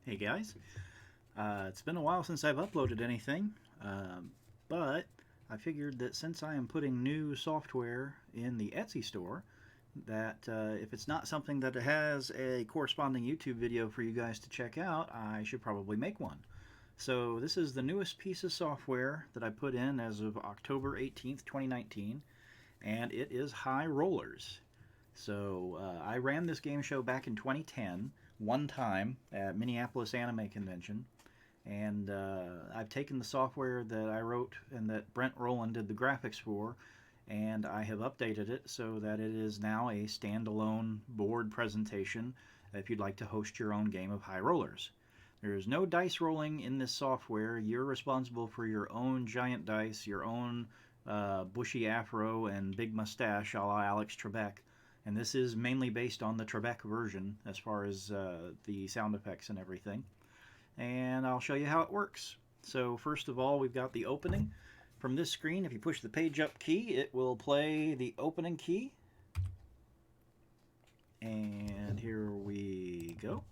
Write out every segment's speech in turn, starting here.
Hey guys, it's been a while since I've uploaded anything, but I figured that since I am putting new software in the Etsy store, that if it's not something that has a corresponding YouTube video for you guys to check out, I should probably make one. So this is the newest piece of software that I put in as of October 18th, 2019, and it is High Rollers. So I ran this game show back in 2010, one time at Minneapolis Anime Convention, and I've taken the software that I wrote and that Brent Rowland did the graphics for, and I have updated it so that it is now a standalone board presentation if you'd like to host your own game of High Rollers. There is no dice rolling in this software. You're responsible for your own giant dice, your own bushy afro and big mustache a la Alex Trebek. And this is mainly based on the Trebek version as far as the sound effects and everything. And I'll show you how it works. So first of all, we've got the opening. From this screen, if you push the page up key, it will play the opening key. And here we go.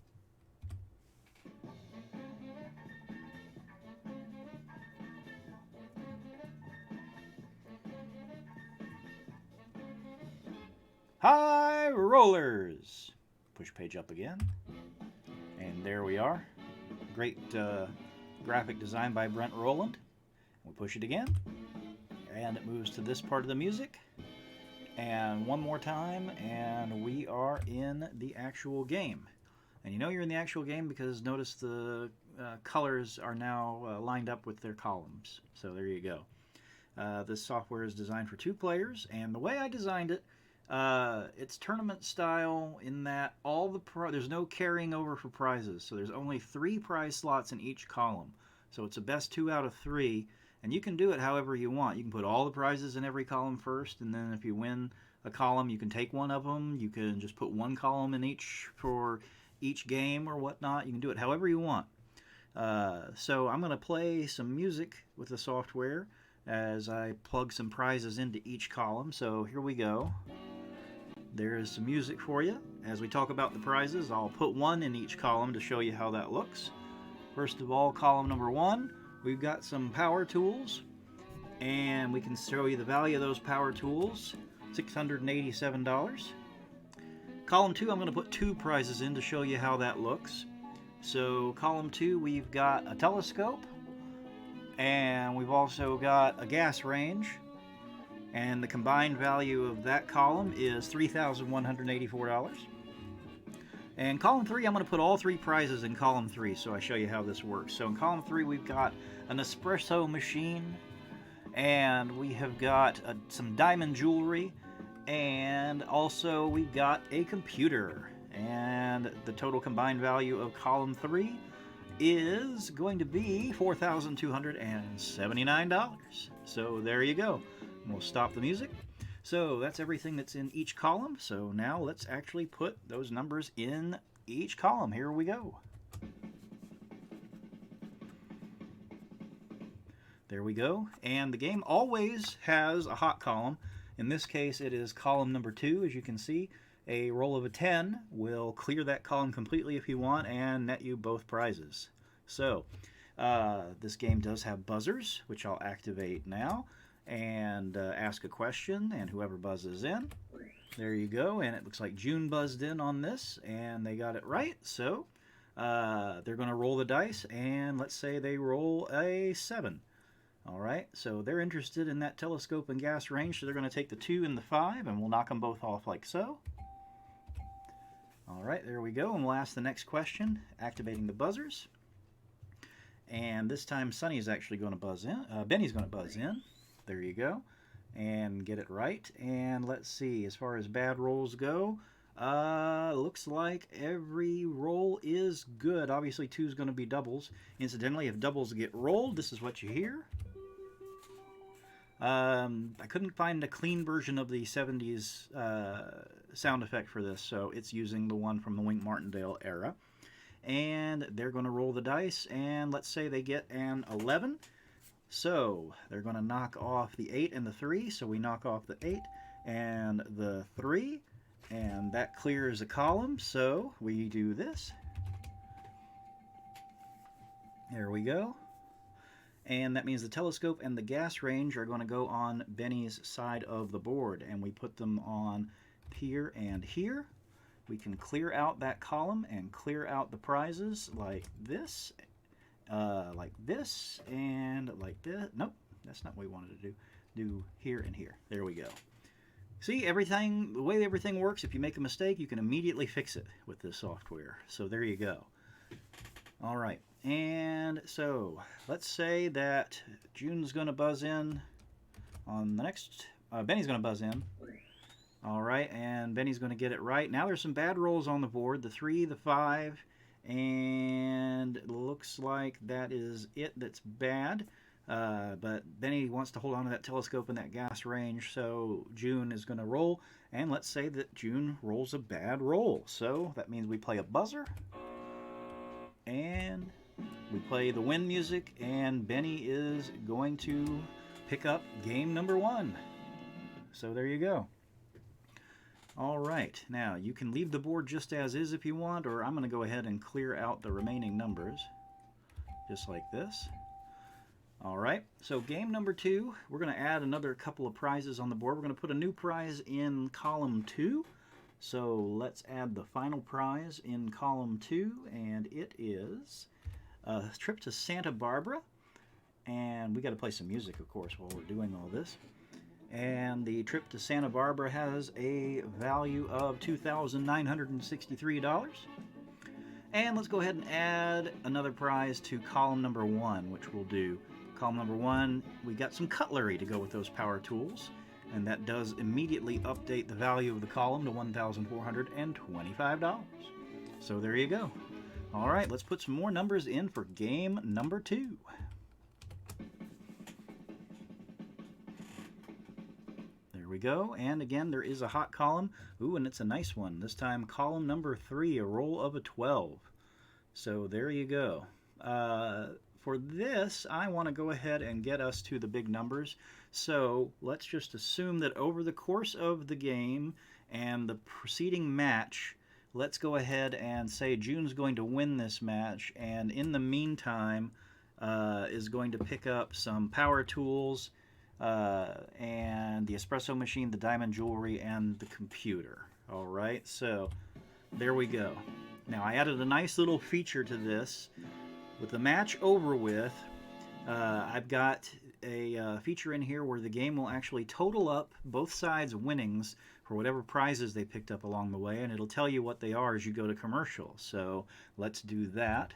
High Rollers! Push page up again. And there we are. Great graphic design by Brent Rowland. We push it again. And it moves to this part of the music. And one more time, and we are in the actual game. And you know you're in the actual game because notice the colors are now lined up with their columns. So there you go. This software is designed for 2 players, and the way I designed it, it's tournament style in that there's no carrying over for prizes. So there's only 3 prize slots in each column. So it's a best 2 out of 3, and you can do it however you want. You can put all the prizes in every column first, and then if you win a column, you can take one of them. You can just put 1 column in each for each game or whatnot. You can do it however you want. So I'm going to play some music with the software as I plug some prizes into each column. So here we go. There is some music for you. As we talk about the prizes, I'll put 1 in each column to show you how that looks. First of all, column number 1, we've got some power tools, and we can show you the value of those power tools, $687. Column 2, I'm going to put 2 prizes in to show you how that looks. So column 2, we've got a telescope, and we've also got a gas range, and the combined value of that column is $3,184. And column 3, I'm going to put all 3 prizes in column 3, so I show you how this works. So in column 3, we've got an espresso machine, and we have got some diamond jewelry, and also we've got a computer. And the total combined value of column 3 is going to be $4,279. So there you go. We'll stop the music. So that's everything that's in each column. So now let's actually put those numbers in each column. Here we go. There we go. And the game always has a hot column. In this case, it is column number 2, as you can see. A roll of a 10 will clear that column completely if you want and net you both prizes. So this game does have buzzers, which I'll activate now, and ask a question, and whoever buzzes in. There you go, and it looks like June buzzed in on this, and they got it right. So they're going to roll the dice, and let's say they roll a 7. All right, so they're interested in that telescope and gas range, so they're going to take the 2 and the 5, and we'll knock them both off like so. All right, there we go, and we'll ask the next question, activating the buzzers. And this time Sonny's actually going to buzz in. Benny's going to buzz in. There you go. And get it right. And let's see, as far as bad rolls go, looks like every roll is good. Obviously 2 is going to be doubles. Incidentally, if doubles get rolled, this is what you hear. I couldn't find a clean version of the 70s sound effect for this, so it's using the one from the Wink Martindale era. And they're going to roll the dice, and let's say they get an 11. So they're going to knock off the 8 and the 3, so we knock off the 8 and the 3, and that clears a column, so we do this. There we go. And that means the telescope and the gas range are going to go on Benny's side of the board. And we put them on here and here. We can clear out that column and clear out the prizes like this, and like this. Nope, that's not what we wanted to do. Do here and here. There we go. See, everything, the way everything works, if you make a mistake, you can immediately fix it with this software. So there you go. All right, and so let's say that June's going to buzz in on the next, Benny's going to buzz in. All right, and Benny's going to get it right. Now there's some bad rolls on the board, the 3, the 5, and it looks like that is it that's bad. But Benny wants to hold on to that telescope and that gas range, so June is going to roll. And let's say that June rolls a bad roll. So that means we play a buzzer, and we play the win music, and Benny is going to pick up game number 1. So there you go. All right, now you can leave the board just as is if you want, or I'm going to go ahead and clear out the remaining numbers, just like this. All right, so game number 2, we're going to add another couple of prizes on the board. We're going to put a new prize in column 2. So let's add the final prize in column 2, and it is a trip to Santa Barbara. And we got to play some music, of course, while we're doing all this. And the trip to Santa Barbara has a value of $2,963. And let's go ahead and add another prize to column number 1, which we'll do. Column number 1, we got some cutlery to go with those power tools. And that does immediately update the value of the column to $1,425. So there you go. All right, let's put some more numbers in for game number 2. There we go, and again there is a hot column. Ooh, and it's a nice one. This time column number 3, a roll of a 12. So there you go. For this, I want to go ahead and get us to the big numbers. So let's just assume that over the course of the game and the preceding match, let's go ahead and say June's going to win this match, and in the meantime is going to pick up some power tools, and the espresso machine, the diamond jewelry, and the computer. All right, so there we go. Now I added a nice little feature to this. With the match over with, I've got a feature in here where the game will actually total up both sides' winnings for whatever prizes they picked up along the way, and it'll tell you what they are as you go to commercial. So let's do that.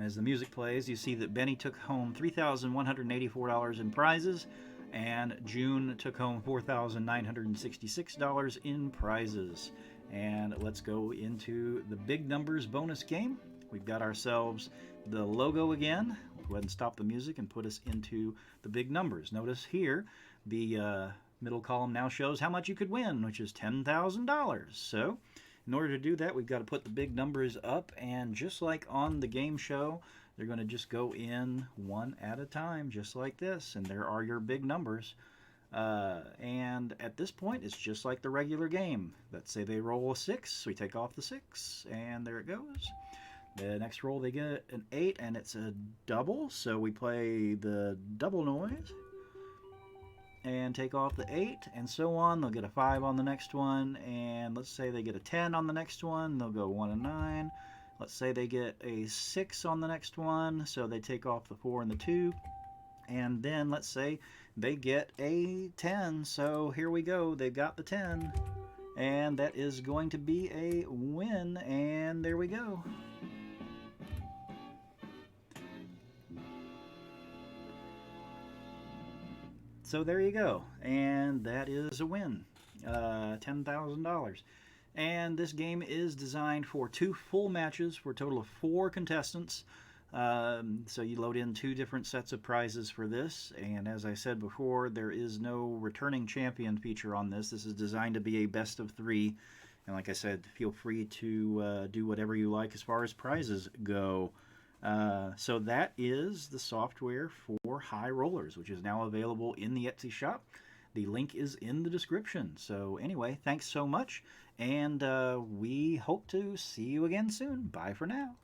As the music plays, you see that Benny took home $3,184 in prizes, and June took home $4,966 in prizes. And let's go into the big numbers bonus game. We've got ourselves the logo again. We'll go ahead and stop the music and put us into the big numbers. Notice here, the middle column now shows how much you could win, which is $10,000. So in order to do that, we've got to put the big numbers up, and just like on the game show, they're going to just go in one at a time, just like this, and there are your big numbers. And at this point, it's just like the regular game. Let's say they roll a 6, we take off the 6, and there it goes. The next roll, they get an 8, and it's a double, so we play the double noise and take off the 8, and so on. They'll get a 5 on the next one, and let's say they get a 10 on the next one, they'll go 1 and 9. Let's say they get a 6 on the next one, so they take off the 4 and the 2, and then let's say they get a 10, so here we go, they've got the 10, and that is going to be a win, and there we go. So there you go, and that is a win, $10,000. And this game is designed for 2 full matches for a total of 4 contestants. So you load in 2 different sets of prizes for this, and as I said before, there is no returning champion feature on this. This is designed to be a best of 3, and like I said, feel free to do whatever you like as far as prizes go. So that is the software for High Rollers, which is now available in the Etsy shop. The link is in the description. So anyway, thanks so much, and we hope to see you again soon. Bye for now.